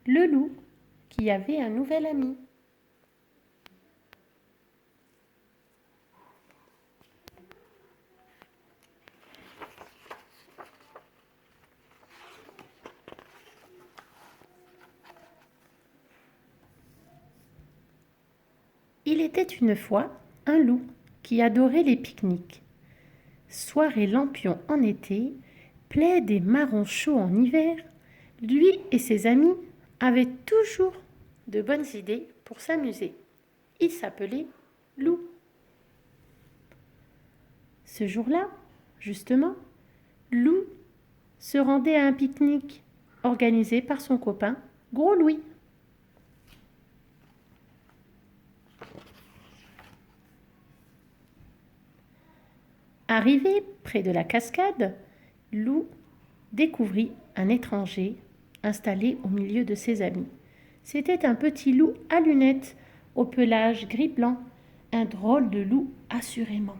le loup, qui avait un nouvel ami. Il était une fois un loup qui adorait les pique-niques. Soirée lampion en été, plaid et marrons chauds en hiver, lui et ses amis avaient toujours de bonnes idées pour s'amuser. Il s'appelait Lou. Ce jour-là, justement, Lou se rendait à un pique-nique organisé par son copain Gros Louis. Arrivé près de la cascade, Lou découvrit un étranger installé au milieu de ses amis. C'était un petit loup à lunettes, au pelage gris-blanc, un drôle de loup assurément.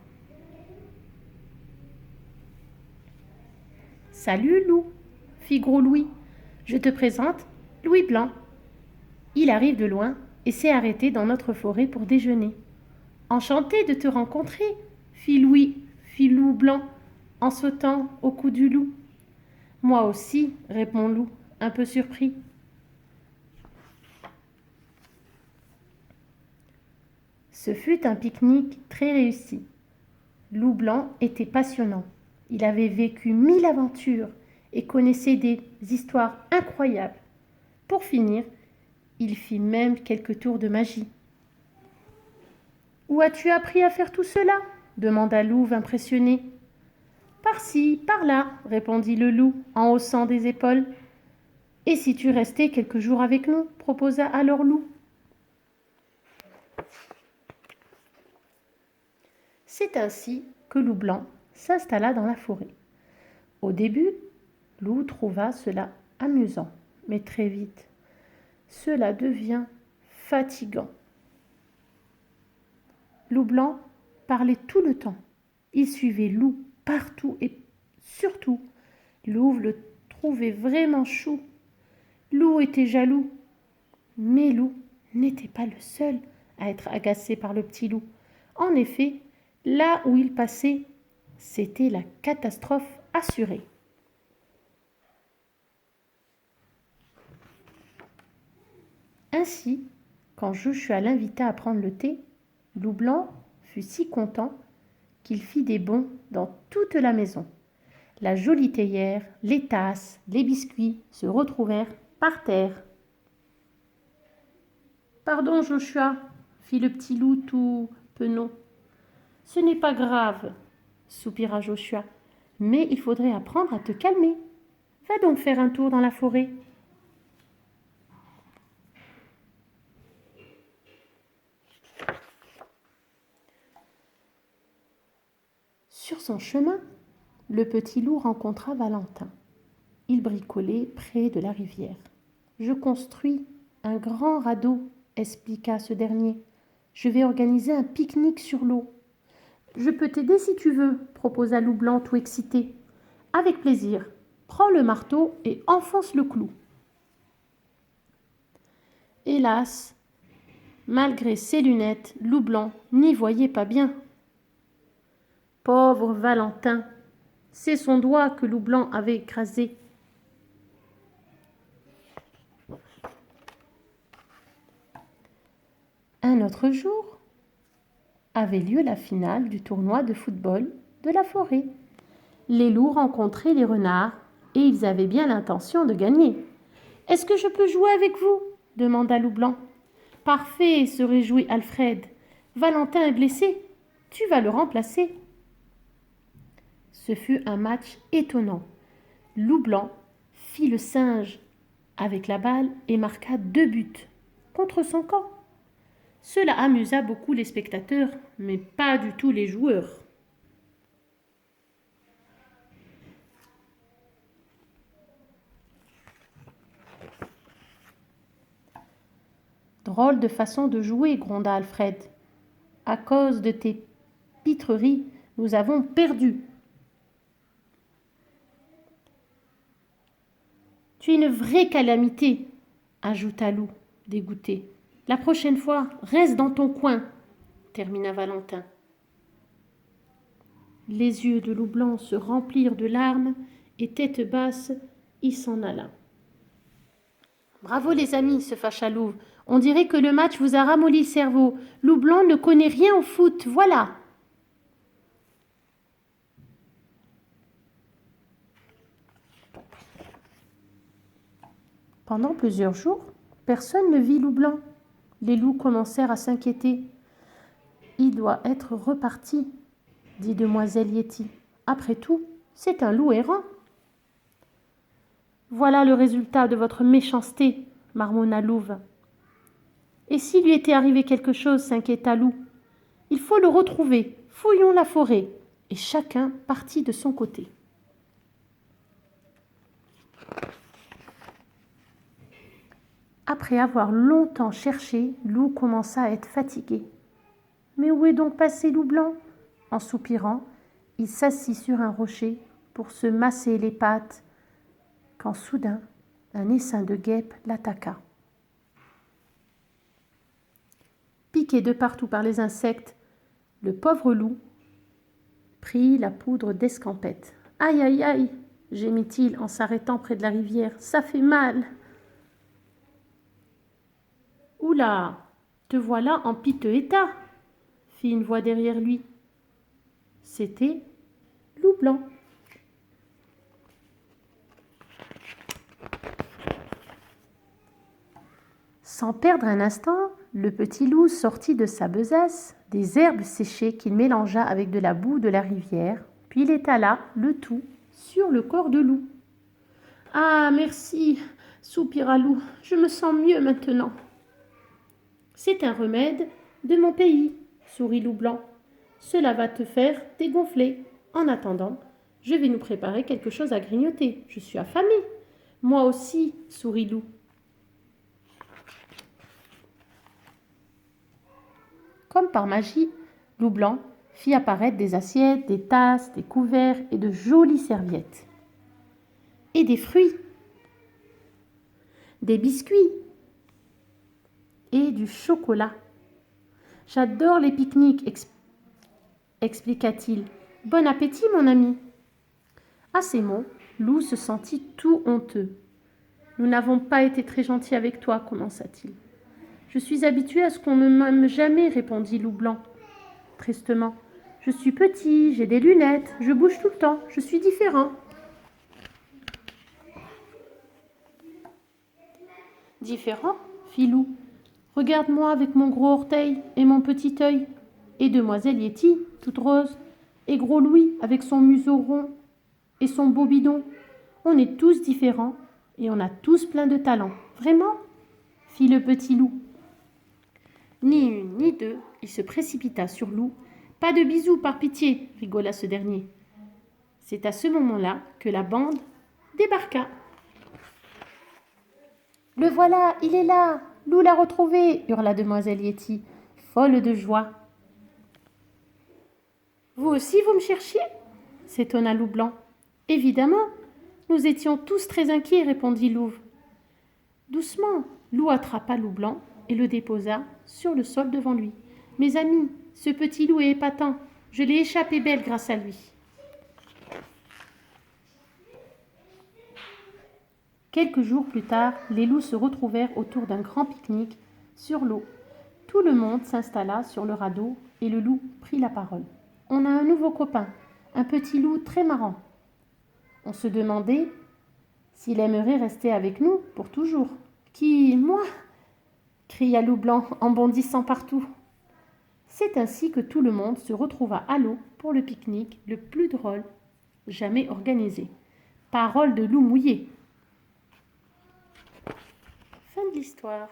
Salut Lou, fit Gros Louis. Je te présente Louis Blanc. Il arrive de loin et s'est arrêté dans notre forêt pour déjeuner. Enchanté de te rencontrer, fit Loup Blanc, en sautant au cou du loup. Moi aussi, répond Loup, un peu surpris. Ce fut un pique-nique très réussi. Loup Blanc était passionnant. Il avait vécu 1000 aventures et connaissait des histoires incroyables. Pour finir, il fit même quelques tours de magie. « Où as-tu appris à faire tout cela ?» demanda Louve impressionné. « Par-ci, par-là, répondit le loup en haussant des épaules. « Et si tu restais quelques jours avec nous ?» proposa alors Loup. C'est ainsi que Loup Blanc s'installa dans la forêt. Au début, Loup trouva cela amusant, mais très vite, cela devient fatigant. Loup Blanc parlait tout le temps. Il suivait Loup partout et surtout, Louve le trouvait vraiment chou. Loup était jaloux, mais Loup n'était pas le seul à être agacé par le petit loup. En effet, là où il passait, c'était la catastrophe assurée. Ainsi, quand Joshua l'invita à prendre le thé, Loup Blanc fut si content qu'il fit des bonds dans toute la maison. La jolie théière, les tasses, les biscuits se retrouvèrent par terre. « Pardon, Joshua, » fit le petit loup tout penaud. « Ce n'est pas grave, » soupira Joshua, « mais il faudrait apprendre à te calmer. Va donc faire un tour dans la forêt. » Sur son chemin, le petit loup rencontra Valentin. Il bricolait près de la rivière. « Je construis un grand radeau, » expliqua ce dernier. « Je vais organiser un pique-nique sur l'eau. »« Je peux t'aider si tu veux, » proposa Loup Blanc tout excité. « Avec plaisir. Prends le marteau et enfonce le clou. » Hélas, malgré ses lunettes, Loup Blanc n'y voyait pas bien. Pauvre Valentin, c'est son doigt que Loup Blanc avait écrasé. Un autre jour avait lieu la finale du tournoi de football de la forêt. Les loups rencontraient les renards et ils avaient bien l'intention de gagner. « Est-ce que je peux jouer avec vous ?» demanda Loup Blanc. « Parfait, » se réjouit Alfred. « Valentin est blessé, tu vas le remplacer. » Ce fut un match étonnant. Loup Blanc fit le singe avec la balle et marqua 2 buts contre son camp. Cela amusa beaucoup les spectateurs, mais pas du tout les joueurs. Drôle de façon de jouer, gronda Alfred. À cause de tes pitreries, nous avons perdu. Tu es une vraie calamité, ajouta Loup, dégoûté. La prochaine fois, reste dans ton coin, termina Valentin. Les yeux de Loup Blanc se remplirent de larmes et tête basse, il s'en alla. Bravo les amis, se fâcha Louve. On dirait que le match vous a ramolli le cerveau. Loup Blanc ne connaît rien au foot, voilà. Pendant plusieurs jours, personne ne vit Loup Blanc. Les loups commencèrent à s'inquiéter. Il doit être reparti, dit demoiselle Yeti. Après tout, c'est un loup errant. Voilà le résultat de votre méchanceté, marmonna Louve. Et s'il lui était arrivé quelque chose, s'inquiéta Loup. Il faut le retrouver, fouillons la forêt. Et chacun partit de son côté. Après avoir longtemps cherché, Loup commença à être fatigué. Mais où est donc passé Loup Blanc? En soupirant, il s'assit sur un rocher pour se masser les pattes, quand soudain, un essaim de guêpes l'attaqua. Piqué de partout par les insectes, le pauvre loup prit la poudre d'escampette. « Aïe, aïe, aïe !» gémit-il en s'arrêtant près de la rivière. « Ça fait mal !» « Oula, te voilà en piteux état !» fit une voix derrière lui. C'était Loup Blanc. Sans perdre un instant, le petit loup sortit de sa besace des herbes séchées qu'il mélangea avec de la boue de la rivière, puis il étala le tout sur le corps de Loup. « Ah, merci !» soupira Loup. « Je me sens mieux maintenant. »« C'est un remède de mon pays, » sourit Loup Blanc. « Cela va te faire dégonfler. En attendant, je vais nous préparer quelque chose à grignoter. Je suis affamé. »« Moi aussi, » sourit Loup. Comme par magie, Loup Blanc fit apparaître des assiettes, des tasses, des couverts et de jolies serviettes. Et des fruits, des biscuits et du chocolat. « J'adore les pique-niques, expliqua-t-il. « Bon appétit, mon ami. » À ces mots, Loup se sentit tout honteux. « Nous n'avons pas été très gentils avec toi, » commença-t-il. « Je suis habitué à ce qu'on ne m'aime jamais, » répondit Loup Blanc tristement. « Je suis petit, j'ai des lunettes, je bouge tout le temps, je suis différent. » Différent, fit Loup. « Regarde-moi avec mon gros orteil et mon petit œil. Et demoiselle Yeti, toute rose, et gros Louis avec son museau rond et son beau bidon. On est tous différents et on a tous plein de talent. Vraiment ?» fit le petit loup. Ni une ni deux, il se précipita sur Loup. « Pas de bisous, par pitié !» rigola ce dernier. C'est à ce moment-là que la bande débarqua. « Le voilà, il est là! Loup l'a retrouvé !» hurla demoiselle Yeti, folle de joie. « Vous aussi, vous me cherchiez ?» s'étonna Loup Blanc. « Évidemment, nous étions tous très inquiets, » répondit Louve. Doucement, Loup attrapa Loup Blanc et le déposa sur le sol devant lui. « Mes amis, ce petit loup est épatant. Je l'ai échappé belle grâce à lui. » Quelques jours plus tard, les loups se retrouvèrent autour d'un grand pique-nique sur l'eau. Tout le monde s'installa sur le radeau et le loup prit la parole. « On a un nouveau copain, un petit loup très marrant. » On se demandait s'il aimerait rester avec nous pour toujours. « Qui, moi ?» cria Loup Blanc en bondissant partout. C'est ainsi que tout le monde se retrouva à l'eau pour le pique-nique le plus drôle jamais organisé. Parole de loup mouillé. Fin de l'histoire.